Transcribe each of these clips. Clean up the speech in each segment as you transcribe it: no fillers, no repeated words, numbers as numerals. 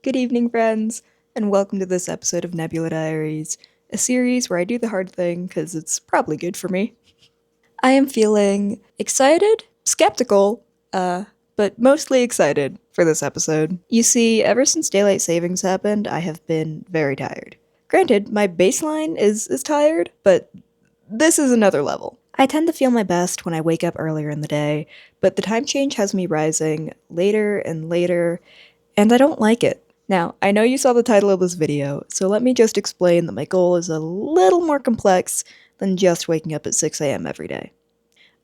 Good evening, friends, and welcome to this episode of Nebula Diaries, a series where I do the hard thing because it's probably good for me. I am feeling excited, skeptical, but mostly excited for this episode. You see, ever since daylight savings happened, I have been very tired. Granted, my baseline is tired, but this is another level. I tend to feel my best when I wake up earlier in the day, but the time change has me rising later and later, and I don't like it. Now, I know you saw the title of this video, so let me just explain that my goal is a little more complex than just waking up at 6 a.m. every day.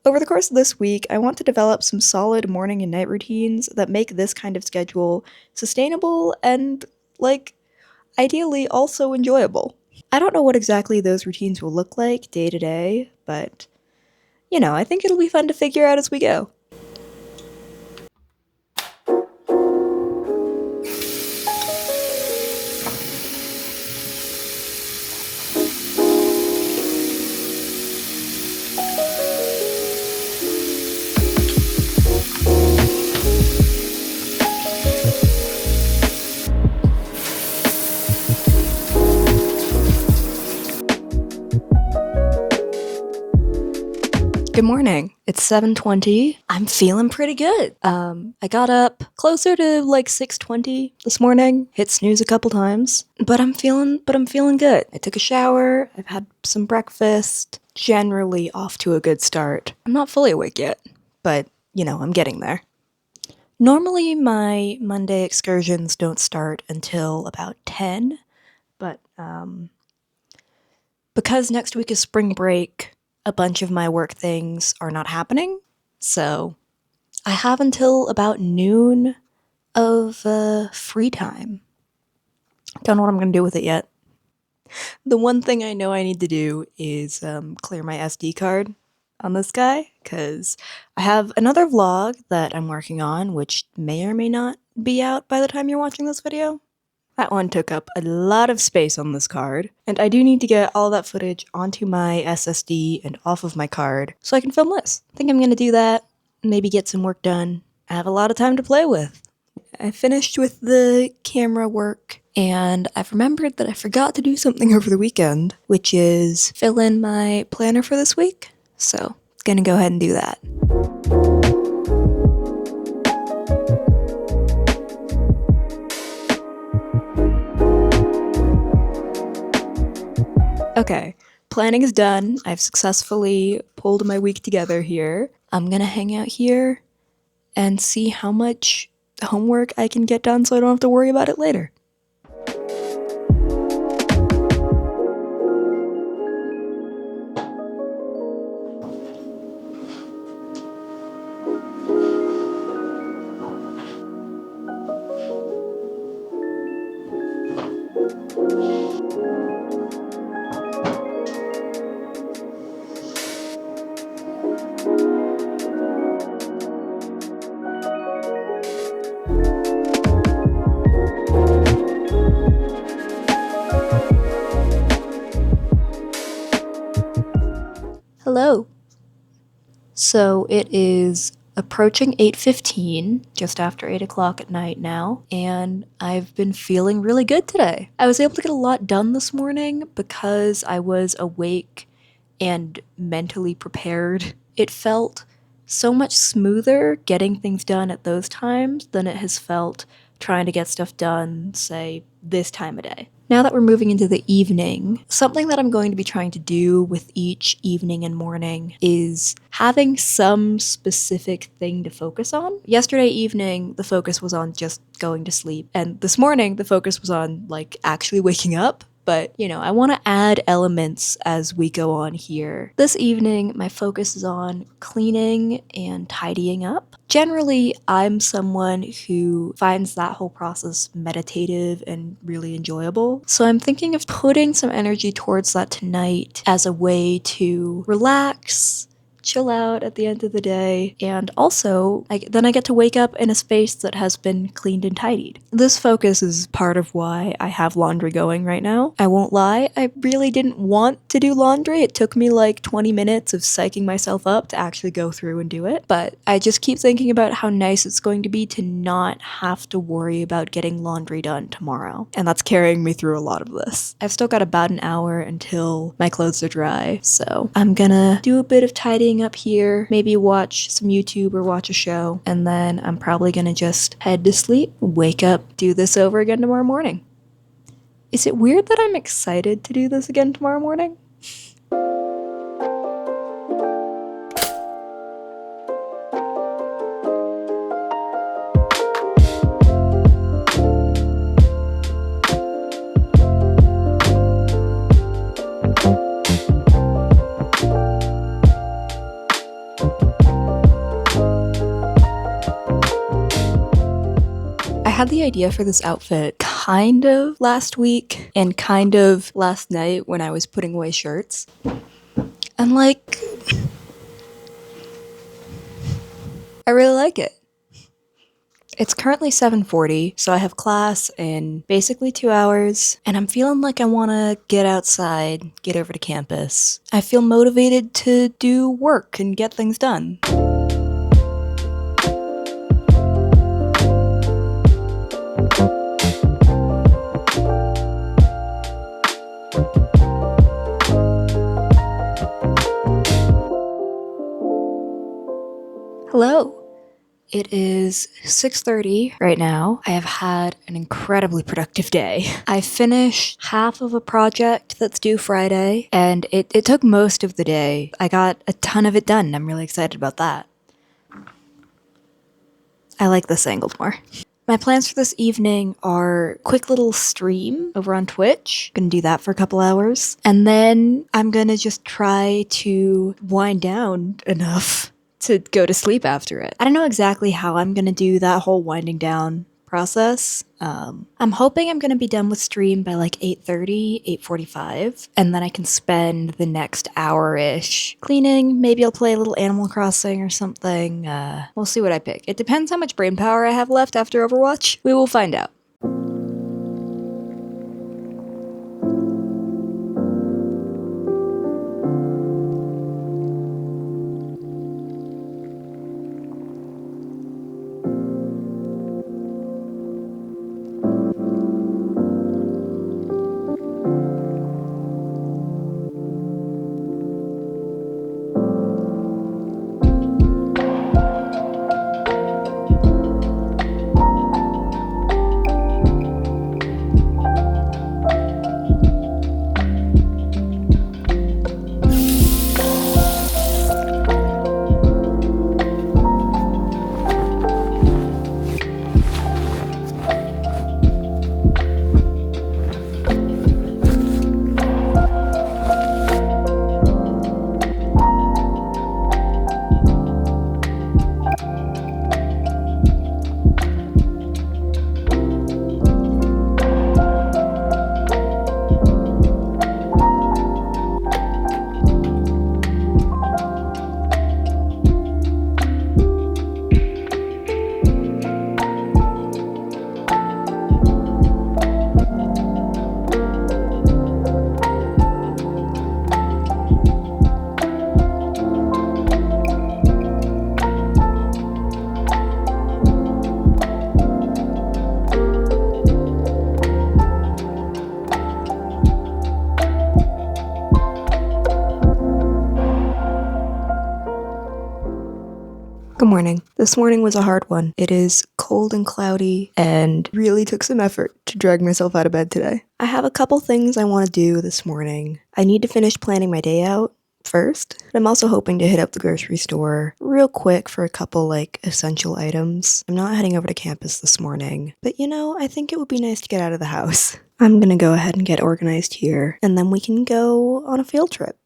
Over the course of this week, I want to develop some solid morning and night routines that make this kind of schedule sustainable and, ideally also enjoyable. I don't know what exactly those routines will look like day to day, but, I think it'll be fun to figure out as we go. Good morning. It's 7:20. I'm feeling pretty good. I got up closer to 6:20 this morning. Hit snooze a couple times, but I'm feeling good. I took a shower. I've had some breakfast. Generally off to a good start. I'm not fully awake yet, but I'm getting there. Normally my Monday excursions don't start until about 10, but because next week is spring break, a bunch of my work things are not happening, so I have until about noon of free time. Don't know what I'm going to do with it yet. The one thing I know I need to do is clear my SD card on this guy, because I have another vlog that I'm working on, which may or may not be out by the time you're watching this video. That one took up a lot of space on this card, and I do need to get all that footage onto my SSD and off of my card so I can film this. I think I'm gonna do that, maybe get some work done. I have a lot of time to play with. I finished with the camera work, and I've remembered that I forgot to do something over the weekend, which is fill in my planner for this week, so gonna go ahead and do that. Okay, planning is done. I've successfully pulled my week together here. I'm gonna hang out here and see how much homework I can get done so I don't have to worry about it later. Hello. So it is approaching 8:15, just after 8 o'clock at night now, and I've been feeling really good today. I was able to get a lot done this morning because I was awake and mentally prepared. It felt so much smoother getting things done at those times than it has felt trying to get stuff done, say, this time of day. Now that we're moving into the evening, something that I'm going to be trying to do with each evening and morning is having some specific thing to focus on. Yesterday evening, the focus was on just going to sleep, and this morning, the focus was on, actually waking up. But, I want to add elements as we go on here. This evening, my focus is on cleaning and tidying up. Generally, I'm someone who finds that whole process meditative and really enjoyable. So I'm thinking of putting some energy towards that tonight as a way to relax, chill out at the end of the day, and also then I get to wake up in a space that has been cleaned and tidied. This focus is part of why I have laundry going right now. I won't lie, I really didn't want to do laundry. It took me like 20 minutes of psyching myself up to actually go through and do it, but I just keep thinking about how nice it's going to be to not have to worry about getting laundry done tomorrow, and that's carrying me through a lot of this. I've still got about an hour until my clothes are dry, so I'm gonna do a bit of tidying up here, maybe watch some YouTube or watch a show, and then I'm probably gonna just head to sleep, wake up, do this over again tomorrow morning. Is it weird that I'm excited to do this again tomorrow morning? I had the idea for this outfit kind of last week and kind of last night when I was putting away shirts. And I really like it. It's currently 7:40, so I have class in basically 2 hours, and I'm feeling like I want to get outside, get over to campus. I feel motivated to do work and get things done. Hello. It is 6:30 right now. I have had an incredibly productive day. I finished half of a project that's due Friday, and it took most of the day. I got a ton of it done. I'm really excited about that. I like this angle more. My plans for this evening are quick little stream over on Twitch. Gonna do that for a couple hours. And then I'm gonna just try to wind down enough to go to sleep after it. I don't know exactly how I'm gonna do that whole winding down process. I'm hoping I'm gonna be done with stream by like 8:30, 8:45, and then I can spend the next hour-ish cleaning. Maybe I'll play a little Animal Crossing or something. We'll see what I pick. It depends how much brain power I have left after Overwatch. We will find out. Good morning. This morning was a hard one. It is cold and cloudy and really took some effort to drag myself out of bed today. I have a couple things I want to do this morning. I need to finish planning my day out first. I'm also hoping to hit up the grocery store real quick for a couple essential items. I'm not heading over to campus this morning, but I think it would be nice to get out of the house. I'm gonna go ahead and get organized here, and then we can go on a field trip.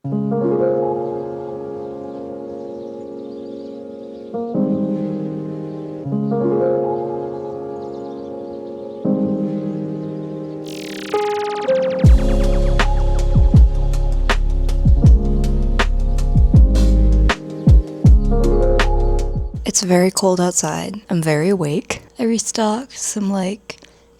It's very cold outside. I'm very awake. I restocked some,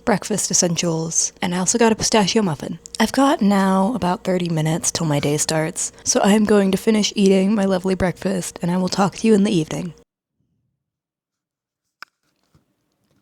breakfast essentials, and I also got a pistachio muffin. I've got now about 30 minutes till my day starts, so I am going to finish eating my lovely breakfast, and I will talk to you in the evening.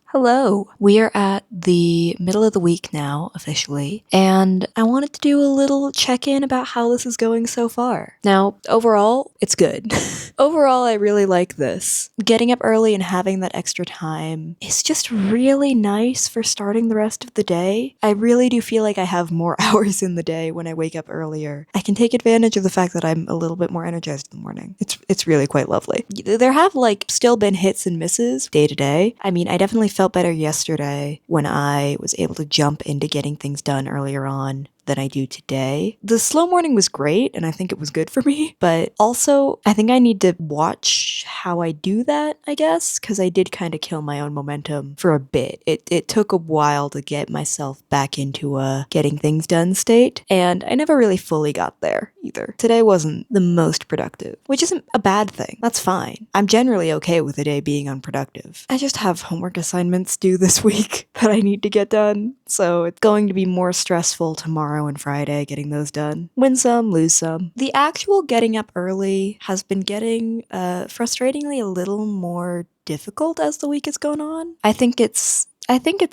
Hello. We are at the middle of the week now, officially, and I wanted to do a little check-in about how this is going so far. Now, overall, it's good. Overall, I really like this. Getting up early and having that extra time is just really nice for starting the rest of the day. I really do feel like I have more hours in the day when I wake up earlier. I can take advantage of the fact that I'm a little bit more energized in the morning. It's really quite lovely. There have still been hits and misses day to day. I mean, I definitely felt better yesterday when I was able to jump into getting things done earlier on than I do today. The slow morning was great, and I think it was good for me, but also I think I need to watch how I do that, I guess, because I did kind of kill my own momentum for a bit. It took a while to get myself back into a getting things done state, and I never really fully got there either. Today wasn't the most productive, which isn't a bad thing. That's fine. I'm generally okay with a day being unproductive. I just have homework assignments due this week that I need to get done, so it's going to be more stressful tomorrow and Friday getting those done. Win some, lose some. The actual getting up early has been getting frustratingly a little more difficult as the week has gone on. I think it's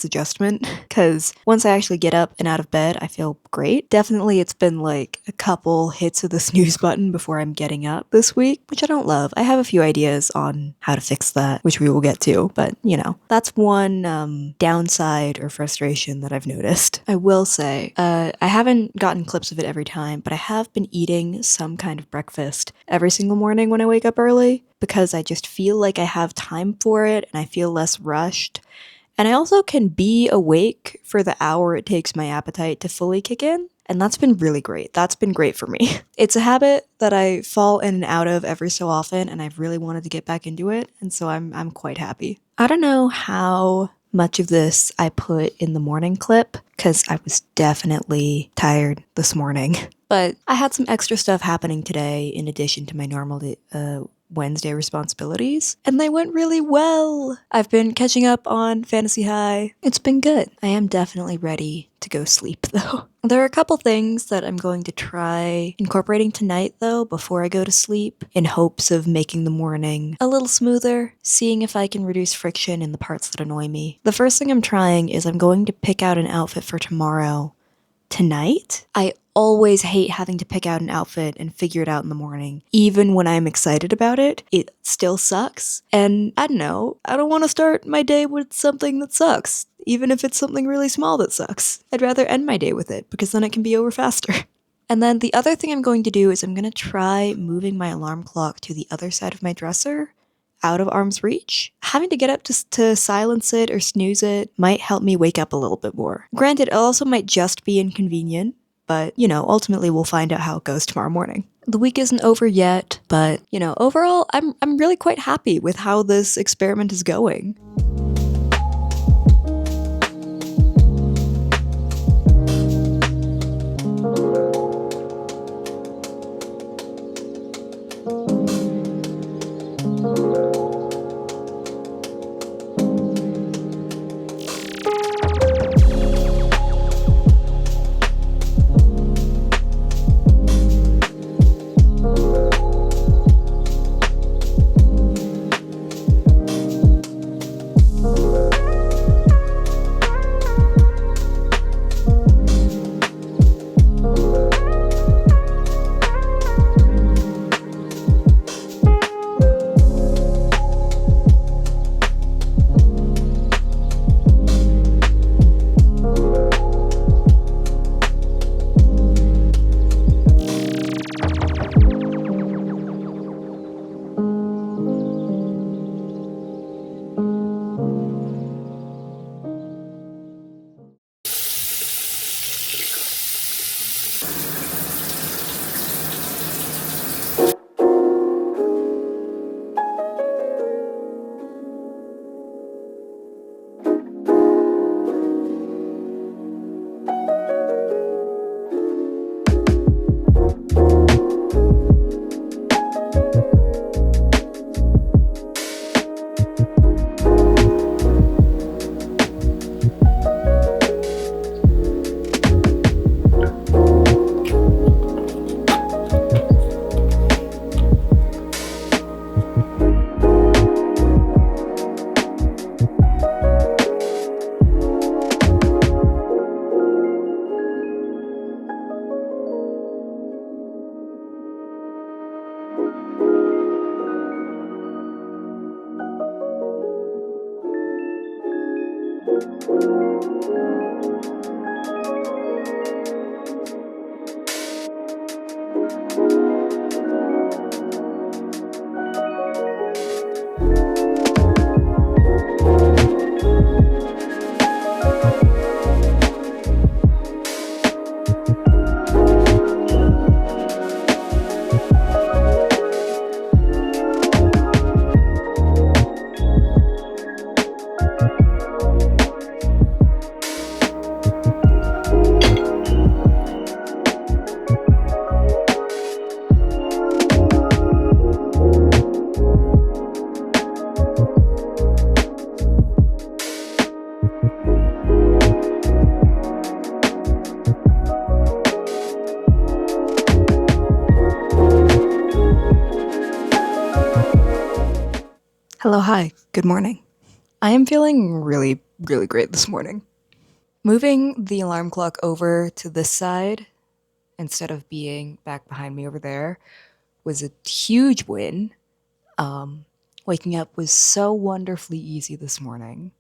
adjustment, because once I actually get up and out of bed, I feel great. Definitely it's been like a couple hits of the snooze button before I'm getting up this week, which I don't love. I have a few ideas on how to fix that, which we will get to, but that's one downside or frustration that I've noticed. I will say, I haven't gotten clips of it every time, but I have been eating some kind of breakfast every single morning when I wake up early, because I just feel like I have time for it and I feel less rushed. And I also can be awake for the hour it takes my appetite to fully kick in, and that's been really great. That's been great for me. It's a habit that I fall in and out of every so often, and I've really wanted to get back into it, and so I'm quite happy. I don't know how much of this I put in the morning clip, because I was definitely tired this morning. But I had some extra stuff happening today in addition to my normal Wednesday responsibilities, and they went really well. I've been catching up on Fantasy High. It's been good. I am definitely ready to go sleep, though. There are a couple things that I'm going to try incorporating tonight, though, before I go to sleep, in hopes of making the morning a little smoother, seeing if I can reduce friction in the parts that annoy me. The first thing I'm trying is I'm going to pick out an outfit for tomorrow tonight. I always hate having to pick out an outfit and figure it out in the morning. Even when I'm excited about it, it still sucks. And I don't know, I don't want to start my day with something that sucks, even if it's something really small that sucks. I'd rather end my day with it, because then it can be over faster. And then the other thing I'm going to do is I'm going to try moving my alarm clock to the other side of my dresser, out of arm's reach. Having to get up to silence it or snooze it might help me wake up a little bit more. Granted, it also might just be inconvenient, but, ultimately we'll find out how it goes tomorrow morning. The week isn't over yet, but, overall, I'm really quite happy with how this experiment is going. Hello, hi, good morning. I am feeling really, really great this morning. Moving the alarm clock over to this side instead of being back behind me over there was a huge win. Um, Waking up was so wonderfully easy this morning.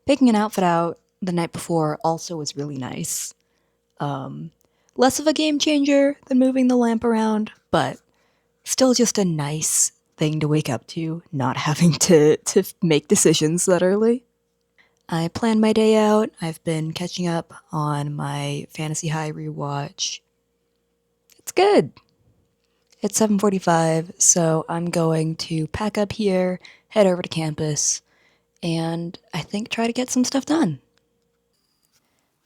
Picking an outfit out the night before also was really nice. Um, Less of a game changer than moving the lamp around, but still just a nice thing to wake up to, not having to make decisions that early. I planned my day out. I've been catching up on my Fantasy High rewatch. It's good. It's 7:45, so I'm going to pack up here, head over to campus, and I think try to get some stuff done.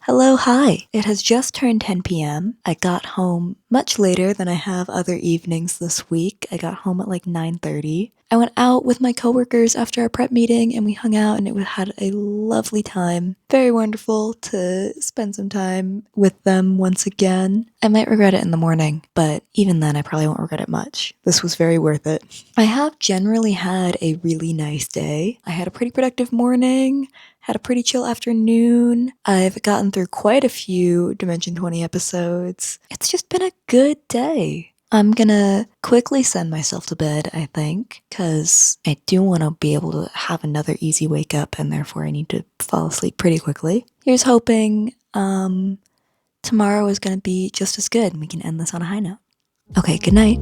Hello, hi. It has just turned 10 p.m. I got home much later than I have other evenings this week. I got home at like 9:30. I went out with my coworkers after our prep meeting and we hung out and it had a lovely time. Very wonderful to spend some time with them once again. I might regret it in the morning, but even then I probably won't regret it much. This was very worth it. I have generally had a really nice day. I had a pretty productive morning. Had a pretty chill afternoon. I've gotten through quite a few Dimension 20 episodes. It's just been a good day. I'm gonna quickly send myself to bed, I think, because I do want to be able to have another easy wake up, and therefore I need to fall asleep pretty quickly. Here's hoping tomorrow is gonna be just as good and we can end this on a high note. Okay, good night.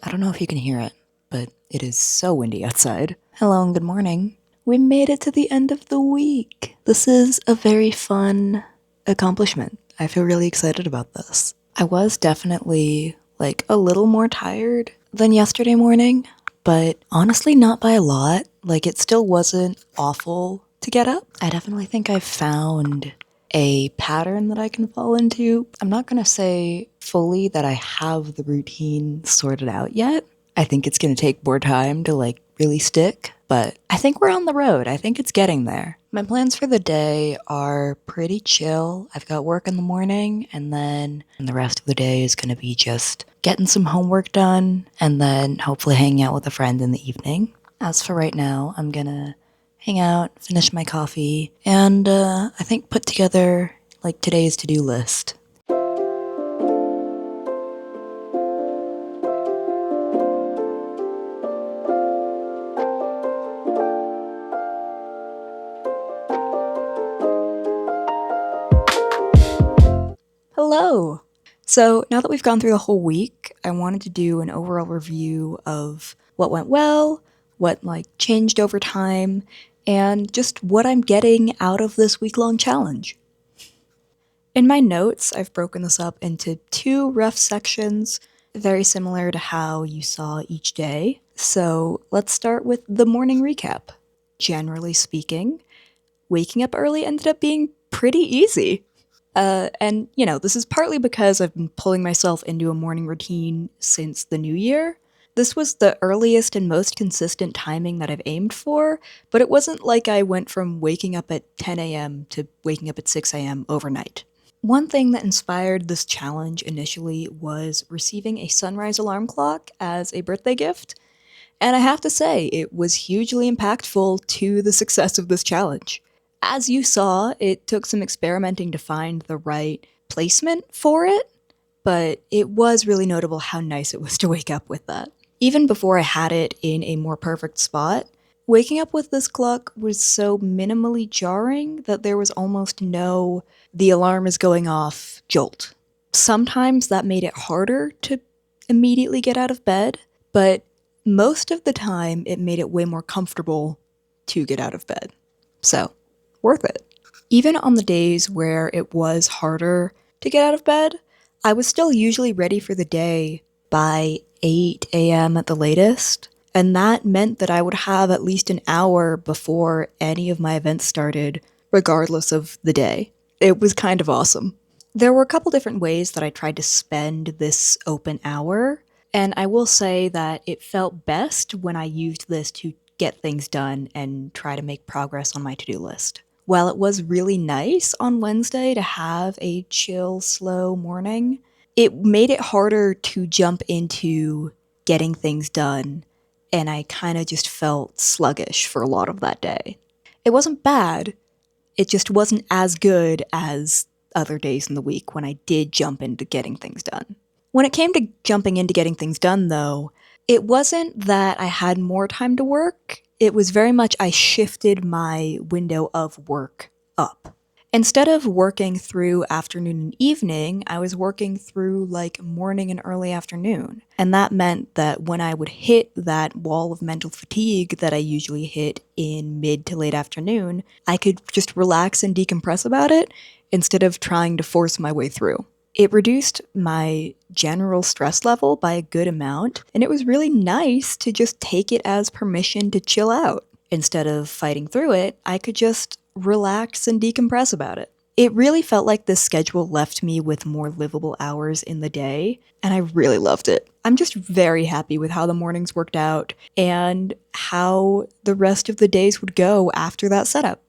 I don't know if you can hear it, but it is so windy outside. Hello and good morning. We made it to the end of the week. This is a very fun accomplishment. I feel really excited about this. I was definitely like a little more tired than yesterday morning, but honestly not by a lot. Like it still wasn't awful to get up. I definitely think I've found a pattern that I can fall into. I'm not going to say fully that I have the routine sorted out yet. I think it's going to take more time to like really stick, but I think we're on the road. I think it's getting there. My plans for the day are pretty chill. I've got work in the morning and then the rest of the day is going to be just getting some homework done and then hopefully hanging out with a friend in the evening. As for right now, I'm going to hang out, finish my coffee, and I think put together like today's to-do list. Hello! So now that we've gone through the whole week, I wanted to do an overall review of what went well, what like changed over time, and just what I'm getting out of this week-long challenge. In my notes, I've broken this up into two rough sections, very similar to how you saw each day. So let's start with the morning recap. Generally speaking, waking up early ended up being pretty easy. And, you know, this is partly because I've been pulling myself into a morning routine since the new year. This was the earliest and most consistent timing that I've aimed for, but it wasn't like I went from waking up at 10 a.m. to waking up at 6 a.m. overnight. One thing that inspired this challenge initially was receiving a sunrise alarm clock as a birthday gift, and I have to say, it was hugely impactful to the success of this challenge. As you saw, it took some experimenting to find the right placement for it, but it was really notable how nice it was to wake up with that. Even before I had it in a more perfect spot, waking up with this clock was so minimally jarring that there was almost no "the alarm is going off" jolt. Sometimes that made it harder to immediately get out of bed, but most of the time it made it way more comfortable to get out of bed. So, worth it. Even on the days where it was harder to get out of bed, I was still usually ready for the day by 8 a.m. at the latest, and that meant that I would have at least an hour before any of my events started, regardless of the day. It was kind of awesome. There were a couple different ways that I tried to spend this open hour, and I will say that it felt best when I used this to get things done and try to make progress on my to-do list. While it was really nice on Wednesday to have a chill, slow morning, it made it harder to jump into getting things done, and I kind of just felt sluggish for a lot of that day. It wasn't bad, it just wasn't as good as other days in the week when I did jump into getting things done. When it came to jumping into getting things done, though, it wasn't that I had more time to work, it was very much I shifted my window of work up. Instead of working through afternoon and evening, I was working through like morning and early afternoon. And that meant that when I would hit that wall of mental fatigue that I usually hit in mid to late afternoon, I could just relax and decompress about it instead of trying to force my way through. It reduced my general stress level by a good amount, and it was really nice to just take it as permission to chill out. Instead of fighting through it, I could just relax and decompress about it. It really felt like this schedule left me with more livable hours in the day, and I really loved it. I'm just very happy with how the mornings worked out and how the rest of the days would go after that setup.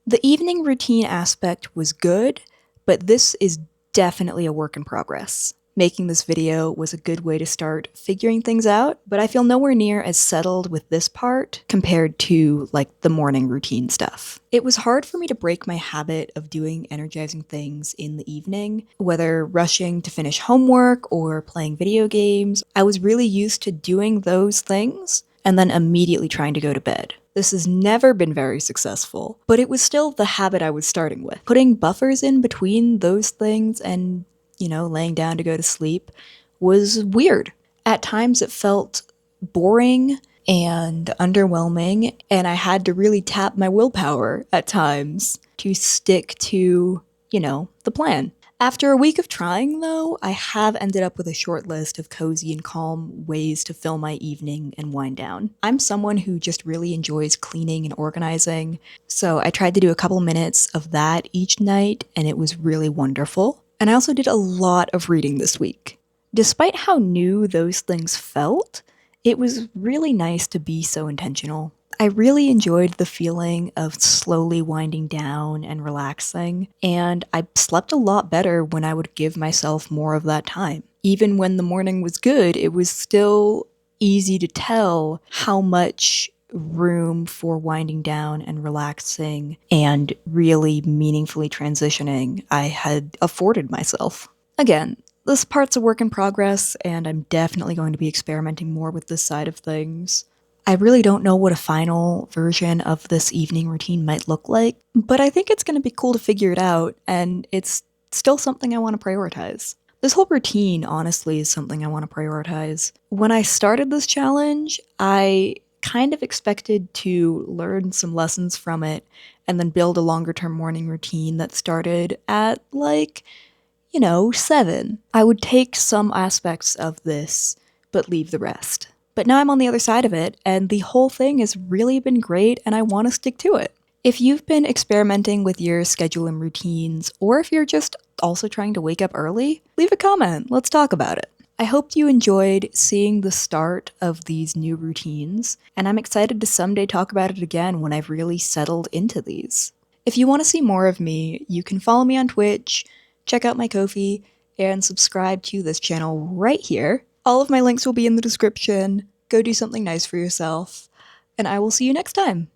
The evening routine aspect was good, but this is definitely a work in progress. Making this video was a good way to start figuring things out, but I feel nowhere near as settled with this part compared to like the morning routine stuff. It was hard for me to break my habit of doing energizing things in the evening, whether rushing to finish homework or playing video games. I was really used to doing those things and then immediately trying to go to bed. This has never been very successful, but it was still the habit I was starting with. Putting buffers in between those things and, laying down to go to sleep was weird. At times it felt boring and underwhelming, and I had to really tap my willpower at times to stick to, the plan. After a week of trying, though, I have ended up with a short list of cozy and calm ways to fill my evening and wind down. I'm someone who just really enjoys cleaning and organizing, so I tried to do a couple minutes of that each night, and it was really wonderful. And I also did a lot of reading this week. Despite how new those things felt, it was really nice to be so intentional. I really enjoyed the feeling of slowly winding down and relaxing, and I slept a lot better when I would give myself more of that time. Even when the morning was good, it was still easy to tell how much room for winding down and relaxing and really meaningfully transitioning I had afforded myself. Again, this part's a work in progress, and I'm definitely going to be experimenting more with this side of things. I really don't know what a final version of this evening routine might look like, but I think it's going to be cool to figure it out, and it's still something I want to prioritize. This whole routine, honestly, is something I want to prioritize. When I started this challenge, I kind of expected to learn some lessons from it and then build a longer term morning routine that started at 7. I would take some aspects of this, but leave the rest. But now I'm on the other side of it, and the whole thing has really been great, and I want to stick to it. If you've been experimenting with your schedule and routines, or if you're just also trying to wake up early, leave a comment. Let's talk about it. I hope you enjoyed seeing the start of these new routines, and I'm excited to someday talk about it again when I've really settled into these. If you want to see more of me, you can follow me on Twitch, check out my Ko-fi, and subscribe to this channel right here. All of my links will be in the description. Go do something nice for yourself, and I will see you next time.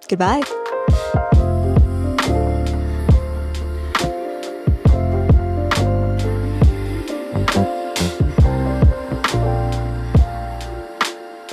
Goodbye.